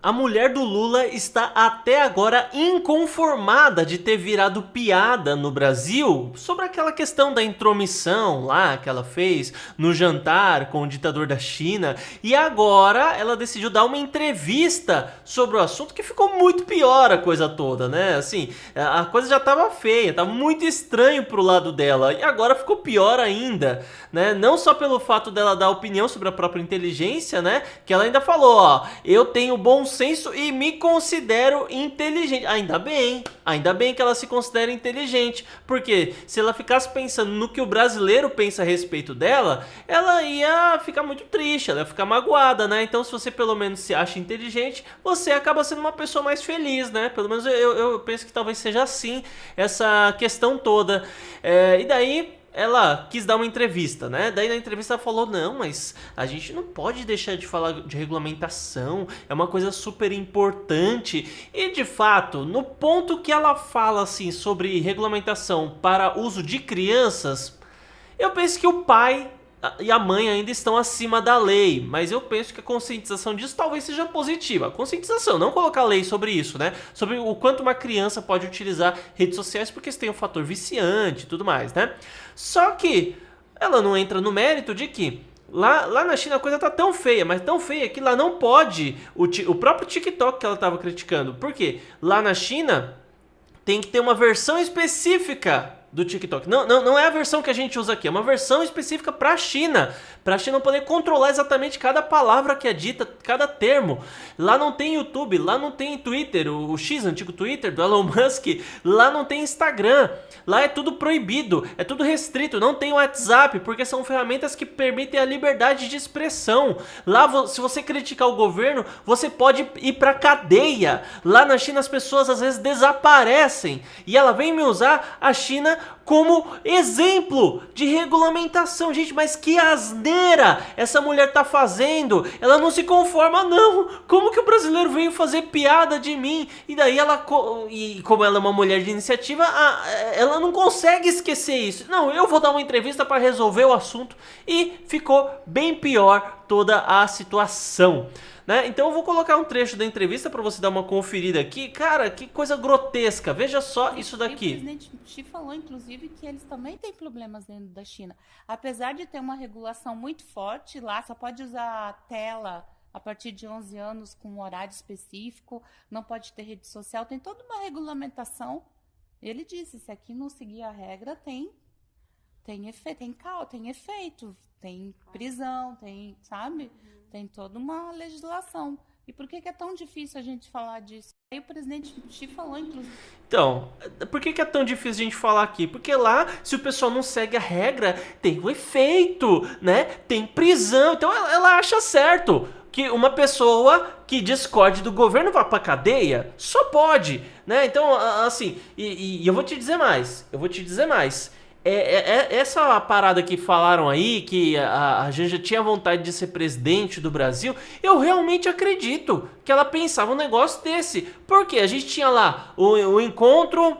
A mulher do Lula está até agora inconformada de ter virado piada no Brasil sobre aquela questão da intromissão lá que ela fez no jantar com o ditador da China. E agora ela decidiu dar uma entrevista sobre o assunto, que ficou muito pior a coisa toda, né? Assim, a coisa já estava feia, estava muito estranho pro lado dela. E agora ficou pior ainda, né? Não só pelo fato dela dar opinião sobre a própria inteligência, né? Que ela ainda falou, ó, eu tenho bom senso e me considero inteligente. Ainda bem que ela se considera inteligente, porque se ela ficasse pensando no que o brasileiro pensa a respeito dela, ela ia ficar muito triste, ela ia ficar magoada, né? Então, se você pelo menos se acha inteligente, você acaba sendo uma pessoa mais feliz, né? Pelo menos eu penso que talvez seja assim essa questão toda. E daí ela quis dar uma entrevista, né? Daí na entrevista ela falou, não, mas a gente não pode deixar de falar de regulamentação, é uma coisa super importante. E de fato, no ponto que ela fala assim sobre regulamentação para uso de crianças, eu penso que o pai e a mãe ainda estão acima da lei, mas eu penso que a conscientização disso talvez seja positiva. A conscientização, não colocar lei sobre isso, né? Sobre o quanto uma criança pode utilizar redes sociais, porque isso tem um fator viciante e tudo mais, né? Só que ela não entra no mérito de que lá na China a coisa tá tão feia, mas tão feia que lá não pode o próprio TikTok que ela tava criticando. Por quê? Lá na China tem que ter uma versão específica do TikTok. Não é a versão que a gente usa aqui, é uma versão específica para a China poder controlar exatamente cada palavra que é dita, cada termo. Lá não tem YouTube, lá não tem Twitter, o X, antigo Twitter do Elon Musk, lá não tem Instagram, lá é tudo proibido, é tudo restrito, não tem WhatsApp, porque são ferramentas que permitem a liberdade de expressão. Lá, se você criticar o governo, você pode ir pra cadeia. Lá na China as pessoas às vezes desaparecem, e ela vem me usar a China como exemplo de regulamentação. Gente, mas que asneira essa mulher tá fazendo. Ela não se conforma, não. Como que o brasileiro veio fazer piada de mim? E daí ela, e como ela é uma mulher de iniciativa, ela não consegue esquecer isso. Não, eu vou dar uma entrevista para resolver o assunto. E ficou bem pior toda a situação, né? Então eu vou colocar um trecho da entrevista para você dar uma conferida aqui. Cara, que coisa grotesca. Veja só isso O daqui. presidente Xi falou, inclusive, que eles também têm problemas dentro da China. Apesar de ter uma regulação muito forte lá, só pode usar a tela a partir de 11 anos com um horário específico, não pode ter rede social, tem toda uma regulamentação. Ele disse, se aqui não seguir a regra, tem efeito, tem prisão, tem, sabe? Tem toda uma legislação. E por que é tão difícil a gente falar disso? Aí o presidente Xi falou, inclusive. Então, por que é tão difícil a gente falar aqui? Porque lá, se o pessoal não segue a regra, tem o efeito, né? Tem prisão. Então ela acha certo que uma pessoa que discorde do governo vá pra cadeia. Só pode, né? Então, assim, e eu vou te dizer mais. Essa parada que falaram aí, que a Janja tinha vontade de ser presidente do Brasil, eu realmente acredito que ela pensava um negócio desse. Porque a gente tinha lá o encontro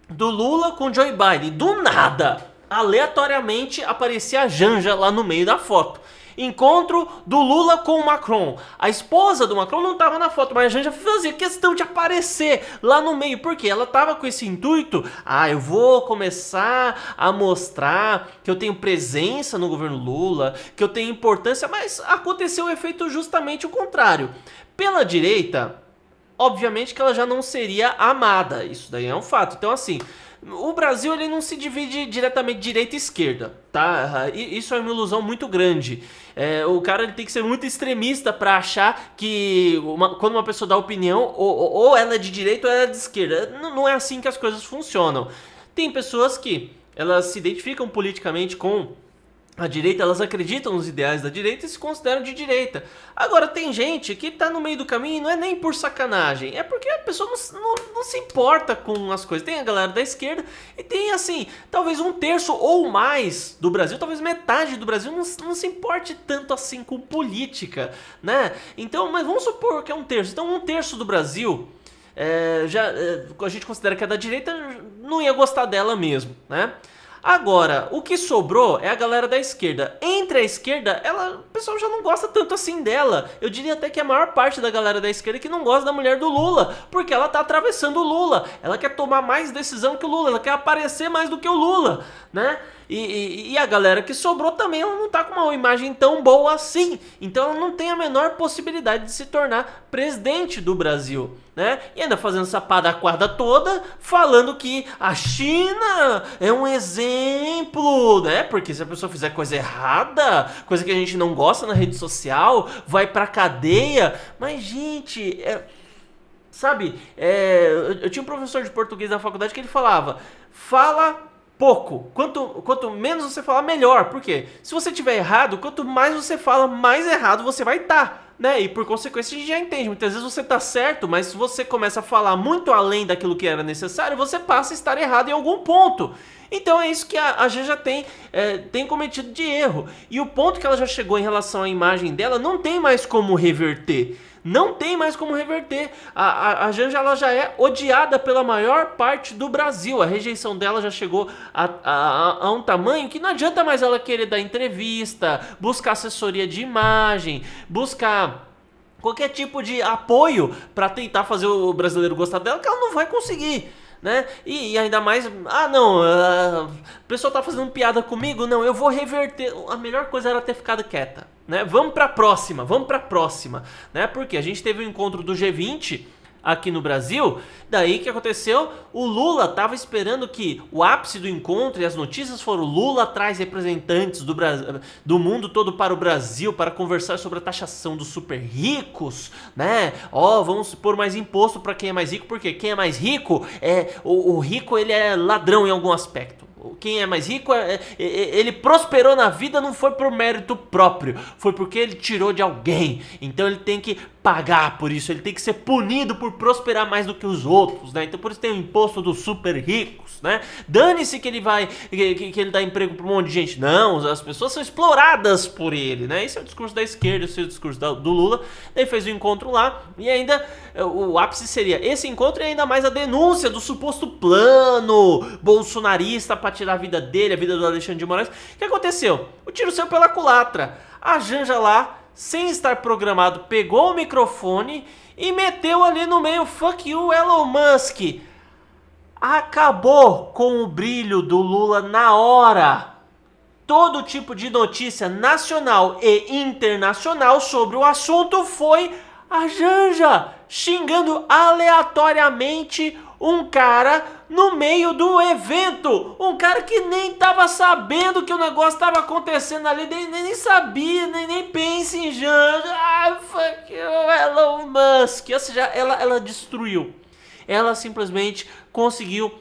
do Lula com Joe Biden. Do nada, aleatoriamente, aparecia a Janja lá no meio da foto. Encontro do Lula com o Macron. A esposa do Macron não estava na foto, mas a Janja fazia questão de aparecer lá no meio. Porque ela estava com esse intuito. Eu vou começar a mostrar que eu tenho presença no governo Lula, que eu tenho importância. Mas aconteceu o efeito justamente o contrário. Pela direita, obviamente que ela já não seria amada. Isso daí é um fato. Então, assim, o Brasil ele não se divide diretamente direita e esquerda, tá? Isso é uma ilusão muito grande. O cara ele tem que ser muito extremista pra achar que quando uma pessoa dá opinião, ou ela é de direita ou ela é de esquerda. Não é assim que as coisas funcionam. Tem pessoas que elas se identificam politicamente com a direita, elas acreditam nos ideais da direita e se consideram de direita. Agora, tem gente que tá no meio do caminho e não é nem por sacanagem, é porque a pessoa não se importa com as coisas. Tem a galera da esquerda e tem, assim, talvez um terço ou mais do Brasil, talvez metade do Brasil não se importe tanto assim com política, né? Então, mas vamos supor que é um terço. Então, um terço do Brasil, a gente considera que é da direita, não ia gostar dela mesmo, né? Agora, o que sobrou é a galera da esquerda. Entre a esquerda, o pessoal já não gosta tanto assim dela. Eu diria até que a maior parte da galera da esquerda que não gosta da mulher do Lula, porque ela tá atravessando o Lula. Ela quer tomar mais decisão que o Lula, ela quer aparecer mais do que o Lula, né? E a galera que sobrou também, ela não tá com uma imagem tão boa assim. Então ela não tem a menor possibilidade de se tornar presidente do Brasil, né? E ainda fazendo essa padaquada toda, falando que a China é um exemplo, né? Porque se a pessoa fizer coisa errada, coisa que a gente não gosta na rede social, vai pra cadeia. Mas, gente, sabe, eu tinha um professor de português na faculdade que ele falava, fala pouco. Quanto menos você falar, melhor. Por quê? Se você tiver errado, quanto mais você fala, mais errado você vai estar, né? E por consequência a gente já entende. Muitas vezes você tá certo, mas se você começa a falar muito além daquilo que era necessário, você passa a estar errado em algum ponto. Então é isso que a Janja tem cometido de erro. E o ponto que ela já chegou em relação à imagem dela não tem mais como reverter. Não tem mais como reverter. A Janja ela já é odiada pela maior parte do Brasil. A rejeição dela já chegou a um tamanho que não adianta mais ela querer dar entrevista, buscar assessoria de imagem, buscar qualquer tipo de apoio para tentar fazer o brasileiro gostar dela, que ela não vai conseguir, né? E ainda mais, o pessoal tá fazendo piada comigo, não, eu vou reverter. A melhor coisa era ter ficado quieta, né? Vamos pra próxima, né? Porque a gente teve o encontro do G20 aqui no Brasil, daí que aconteceu, o Lula tava esperando que o ápice do encontro, e as notícias foram, Lula traz representantes do mundo todo para o Brasil para conversar sobre a taxação dos super ricos, né? Vamos pôr mais imposto para quem é mais rico, porque quem é mais rico, o rico ele é ladrão em algum aspecto. Quem é mais rico, ele prosperou na vida, não foi por mérito próprio, foi porque ele tirou de alguém. Então ele tem que pagar por isso, ele tem que ser punido por prosperar mais do que os outros, né? Então por isso tem o imposto dos super ricos, né? Dane-se que ele dá emprego para um monte de gente. Não, as pessoas são exploradas por ele, né? Esse é o discurso da esquerda, esse é o discurso do Lula. Daí fez o encontro lá e ainda o ápice seria esse encontro e ainda mais a denúncia do suposto plano bolsonarista para tirar a vida dele, a vida do Alexandre de Moraes. O que aconteceu? O tiro saiu pela culatra. A Janja lá, sem estar programado, pegou o microfone e meteu ali no meio, fuck you, Elon Musk. Acabou com o brilho do Lula na hora. Todo tipo de notícia nacional e internacional sobre o assunto foi a Janja xingando aleatoriamente um cara no meio do evento. Um cara que nem tava sabendo que o negócio tava acontecendo ali, nem sabia, nem pensa em Janja. Fuck you, Elon Musk. Ou seja, ela destruiu. Ela simplesmente conseguiu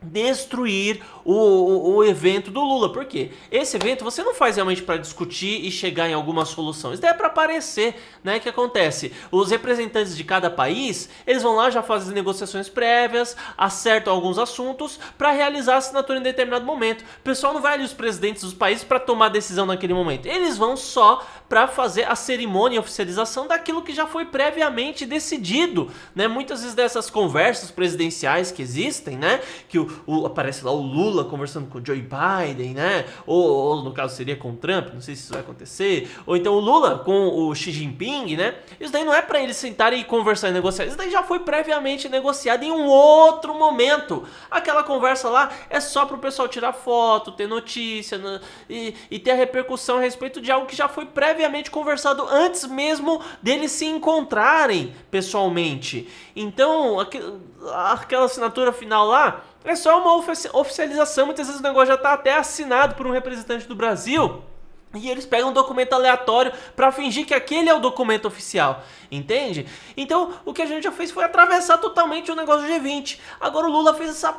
destruir o evento do Lula. Por quê? Esse evento você não faz realmente para discutir e chegar em alguma solução. Isso daí é para aparecer, né? O que acontece? Os representantes de cada país, eles vão lá, já fazem negociações prévias, acertam alguns assuntos para realizar a assinatura em determinado momento. O pessoal não vai ali os presidentes dos países para tomar decisão naquele momento. Eles vão só para fazer a cerimônia e oficialização daquilo que já foi previamente decidido, né? Muitas vezes dessas conversas presidenciais que existem, né? Que aparece lá o Lula conversando com o Joe Biden, né? Ou no caso seria com o Trump, não sei se isso vai acontecer. Ou então o Lula com o Xi Jinping, né? Isso daí não é para eles sentarem e conversar e negociar. Isso daí já foi previamente negociado em um outro momento. Aquela conversa lá é só pro pessoal tirar foto, ter notícia, né? E ter a repercussão a respeito de algo que já foi previamente conversado antes mesmo deles se encontrarem pessoalmente. Então, aquela assinatura final lá é só uma oficialização. Muitas vezes o negócio já está até assinado por um representante do Brasil e eles pegam um documento aleatório para fingir que aquele é o documento oficial, entende? Então o que a gente já fez foi atravessar totalmente o negócio do G20. Agora o Lula fez essa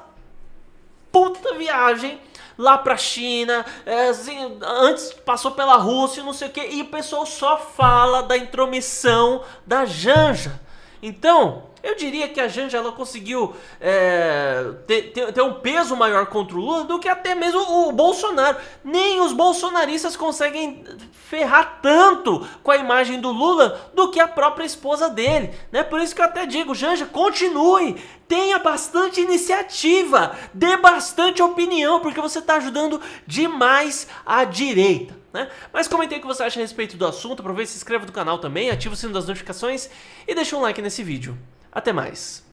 puta viagem lá pra China, assim, antes passou pela Rússia, não sei o que, e o pessoal só fala da intromissão da Janja. Então, Eu diria que a Janja ela conseguiu ter um peso maior contra o Lula do que até mesmo o Bolsonaro. Nem os bolsonaristas conseguem ferrar tanto com a imagem do Lula do que a própria esposa dele, né? Por isso que eu até digo, Janja, continue, tenha bastante iniciativa, dê bastante opinião, porque você está ajudando demais a direita, né? Mas comente aí o que você acha a respeito do assunto, aproveita e se inscreva no canal também, ativa o sino das notificações e deixa um like nesse vídeo. Até mais!